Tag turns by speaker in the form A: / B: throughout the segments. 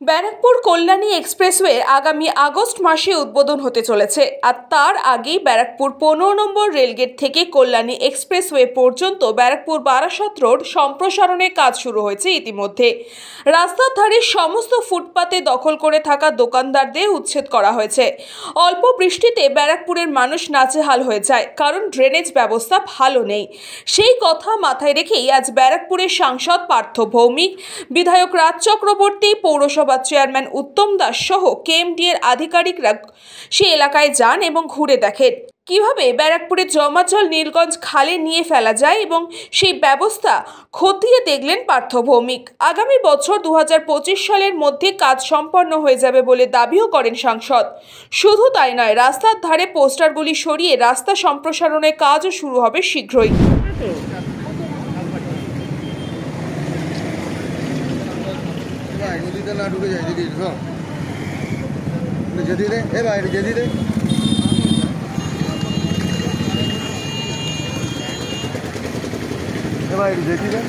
A: Barrackpore Kalyani expressway আগামী August মাসে উদ্বোধন হতে চলেছে। আর তার আগেই ব্যারাকপুর 15 নম্বর রেলগেট থেকে কল্যাণী এক্সপ্রেসওয়ে পর্যন্ত ব্যারাকপুর বারাসাত রোড সম্প্রসারণের কাজ শুরু হয়েছে। ইতিমধ্যে রাস্তার ধারে সমস্ত ফুটপাতে দখল করে থাকা দোকানদারদের উচ্ছেদ করা হয়েছে। অল্প বৃষ্টিতে ব্যারাকপুরের মানুষ নাজেহাল হয়ে যায়, কারণ ড্রেনেজ ব্যবস্থা ভালো নেই। সেই কথা মাথায় রেখেই আজ ব্যারাকপুরের সাংসদ পার্থ ভৌমিক, বিধায়ক রাজ চক্রবর্তী, পৌরসভা চেয়ারম্যান উত্তম দাস সহ কেএমডি এর আধিকারিকরা সেই এলাকায় যান এবং ঘুরে দেখেন কিভাবে ব্যারাকপুরের জমা জল নীলগঞ্জ খালে নিয়ে ফেলা যায় এবং সেই ব্যবস্থা খতিয়ে দেখলেন পার্থ ভৌমিক। আগামী বছর 2025 সালের মধ্যে কাজ সম্পন্ন হয়ে যাবে বলে দাবিও করেন সাংসদ। শুধু তাই নয়, রাস্তার ধারে পোস্টারগুলি সরিয়ে রাস্তা সম্প্রসারণের কাজও শুরু হবে শীঘ্রই।
B: না ঢুকে যায় দিদি যেদি রে এ ভাই যেদি রে এ ভাই যেদি রে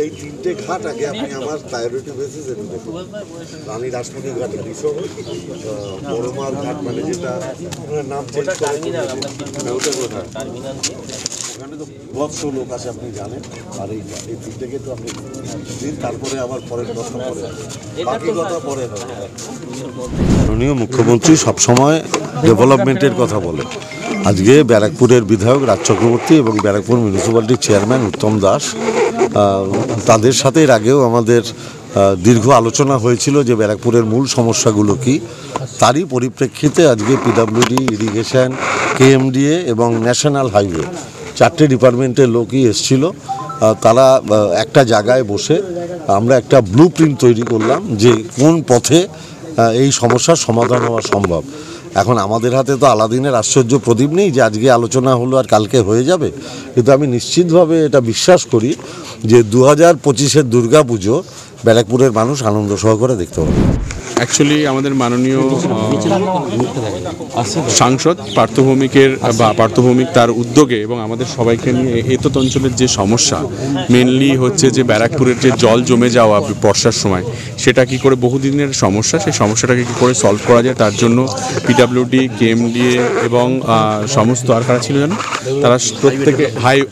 B: এই তিনটে ঘাট আগে আপনি আমার প্রায়োরিটি বেসিসে দেখুন। রানী রাসমণি ঘাট সহ বড়মার ঘাট, মানে যেটা নাম চেঞ্জ করে ওটা কোথায়, ওখানে তো বৎস লোক আছে আপনি জানেন। আর এই তিনটেকে তো আপনি দিন, তারপরে আবার পরের কথা পরে বাকি কথা পরে হবে। মাননীয় মুখ্যমন্ত্রী সবসময় ডেভেলপমেন্টের কথা বলে। আজকে ব্যারাকপুরের বিধায়ক রাজ চক্রবর্তী এবং ব্যারাকপুর মিউনিসিপ্যালিটির চেয়ারম্যান উত্তম দাস, তাদের সাথে এর আগেও আমাদের দীর্ঘ আলোচনা হয়েছিল যে ব্যারাকপুরের মূল সমস্যাগুলো কী। তারই পরিপ্রেক্ষিতে আজকে পিডব্লিউডি, ইরিগেশন, কেএমডিএ এবং ন্যাশনাল হাইওয়ে চারটে ডিপার্টমেন্টের লোকই এসেছিল। তারা একটা জায়গায় বসে আমরা একটা ব্লু প্রিন্ট তৈরি করলাম যে কোন পথে এই সমস্যার সমাধান হওয়া সম্ভব। এখন আমাদের হাতে তো আলাদিনের আশ্চর্য প্রদীপ নেই যে আজকে আলোচনা হলো আর কালকে হয়ে যাবে, কিন্তু আমি নিশ্চিতভাবে এটা বিশ্বাস করি যে 2025-এর দুর্গাপুজো ব্যারাকপুরের মানুষ আনন্দ সহকারে দেখতে পাবে।
C: অ্যাকচুয়ালি আমাদের মাননীয় সাংসদ পার্থ ভৌমিক তার উদ্যোগে এবং আমাদের সবাইকে নিয়ে এতত অঞ্চলের যে সমস্যা মেনলি হচ্ছে যে ব্যারাকপুরের যে জল জমে যাওয়া বর্ষার সময়, সেটা কি করে বহুদিনের সমস্যা, সেই সমস্যাটাকে কী করে সলভ করা যায় তার জন্য পিডব্লিউডি, কেএমডিএ এবং সমস্ত আর কারা ছিল জানো, তারা প্রত্যেকে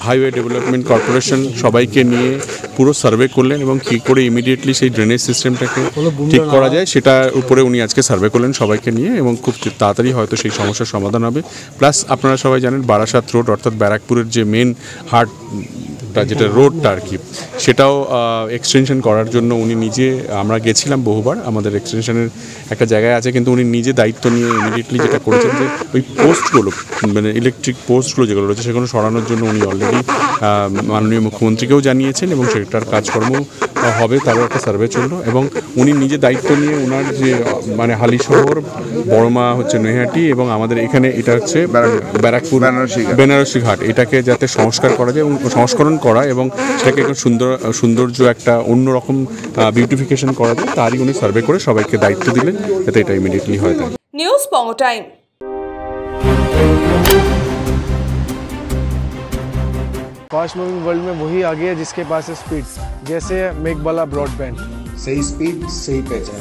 C: হাইওয়ে ডেভেলপমেন্ট কর্পোরেশন সবাইকে নিয়ে পুরো সার্ভে করলেন এবং কী করে ইমিডিয়েটলি সেই ড্রেনেজ সিস্টেমটাকে ঠিক করা যায় সেটা উপরে উনি আজকে সার্ভে করলেন সবাইকে নিয়ে, এবং খুব তাড়াতাড়ি হয়তো সেই সমস্যার সমাধান হবে। প্লাস আপনারা সবাই জানেন বারাসাত রোড অর্থাৎ ব্যারাকপুরের যে মেন হার্টটা যেটা রোডটা আর কি, সেটাও এক্সটেনশন করার জন্য উনি নিজে, আমরা গেছিলাম বহুবার, আমাদের এক্সটেনশনের একটা জায়গায় আছে, কিন্তু উনি নিজে দায়িত্ব নিয়ে ইমিডিয়েটলি যেটা করেছেন যে ওই পোস্টগুলো, মানে ইলেকট্রিক পোস্টগুলো যেগুলো রয়েছে সেগুলো সরানোর জন্য উনি অলরেডি মাননীয় মুখ্যমন্ত্রীকেও জানিয়েছেন এবং সেটার কাজকর্ম হবে, তারও একটা সার্ভে চললো। এবং উনি নিজে দায়িত্ব নিয়ে ওনার যে মানে হালিশহর, বড়মা হচ্ছে নৈহাটি এবং আমাদের এখানে এটা হচ্ছে ব্যারাকপুর বেনারসি ঘাট, এটাকে যাতে সংস্কার করা যায় এবং সংস্করণ করা এবং সেটাকে সৌন্দর্য একটা অন্যরকম বিউটিফিকেশন করা যায়, তারই উনি সার্ভে করে সবাইকে দায়িত্ব দিলেন যাতে এটা ইমিডিয়েটলি হয়।
A: নিউজ বঙ্গ টাইম।
D: फास्ट मूविंग वर्ल्ड में वही आगे है जिसके पास है स्पीड, जैसे मेघबाला ब्रॉडबैंड।
B: सही स्पीड सही पहचान।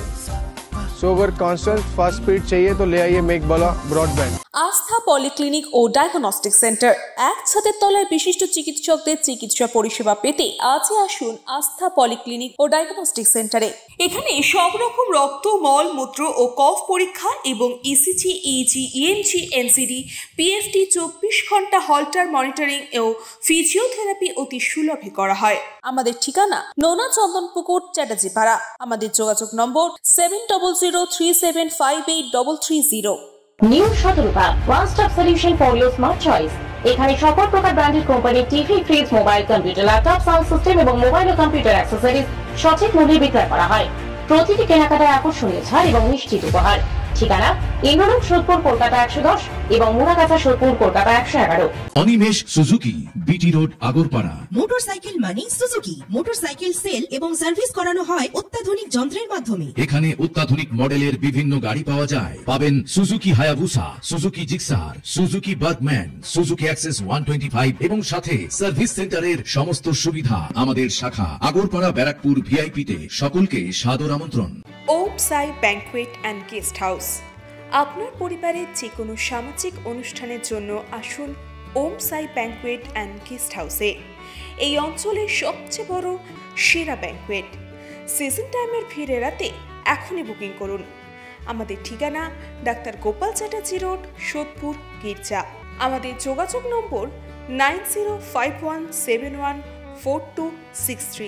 D: सो अगर कॉन्स्टेंट फास्ट स्पीड चाहिए तो ले आइए मेघबाला ब्रॉडबैंड।
A: আস্থা পলিক্লিনিক ও ডায়াগনস্টিক সেন্টার, এক ছাদের তলায় বিশিষ্ট চিকিৎসকদের চিকিৎসা পরিষেবা পেতে আজই আসুন আস্থা পলিক্লিনিক ও ডায়াগনস্টিক সেন্টারে। এখানে সব রকম রক্ত, মল, মূত্র ও কফ পরীক্ষা এবং ECG, easy, ENG, NCD, PFT 24 ঘন্টা হল্টার মনিটরিং ও ফিজিওথেরাপি অতি সুলভে করা হয়। আমাদের ঠিকানা নোনা চন্দনপুকুর, চ্যাটার্জিপাড়া। আমাদের যোগাযোগ number 7003758330।
E: New Sadarupa, one stop solution for your smart choice. এখানে সকল প্রকার ব্র্যান্ডেড কোম্পানির TV, fridge, mobile, computer, laptop, sound system এবং মোবাইল ও কম্পিউটার অ্যাক্সেসরিজ সঠিক মূল্যে বিক্রয় করা হয়। প্রতিটি কেনাকাটায় আকর্ষণীয় ছাড় এবং নিশ্চিত উপহার। ঠিকানা ইন্দ্রনগর সোদপুর কলকাতা 110 এবং Muragachha Sodepur Kolkata 111।
F: Animesh Suzuki, BT road, Agarpara.
G: Motorcycle মানে সুজুকি। মোটরসাইকেল সেল এবং সার্ভিস করানো হয় অত্যাধুনিক যন্ত্রের মাধ্যমে।
F: এখানে অত্যাধুনিক মডেলের বিভিন্ন গাড়ি পাওয়া যায়। পাবেন Suzuki Hayabusa, Suzuki Gixxer, Suzuki Bergman, Suzuki access 125 এবং সাথে সার্ভিস সেন্টারের সমস্ত সুবিধা। আমাদের শাখা আগরপাড়া ব্যারাকপুর ভিআইপি তে সকলকে সাদর আমন্ত্রণ।
A: ওম সাই ব্যাংকুয়েট অ্যান্ড গেস্ট হাউস। আপনার পরিবারের যে কোনো সামাজিক অনুষ্ঠানের জন্য আসুন ওম সাই ব্যাংকুয়েট অ্যান্ড গেস্ট হাউসে। এই অঞ্চলের সবচেয়ে বড় সেরা ব্যাংকুয়েট। সিজন টাইমের ভিড় এড়াতে এখনই বুকিং করুন। আমাদের ঠিকানা ডাক্তার গোপাল চ্যাটার্জি রোড, সোদপুর, গির্জা। আমাদের যোগাযোগ নম্বর 9051714263।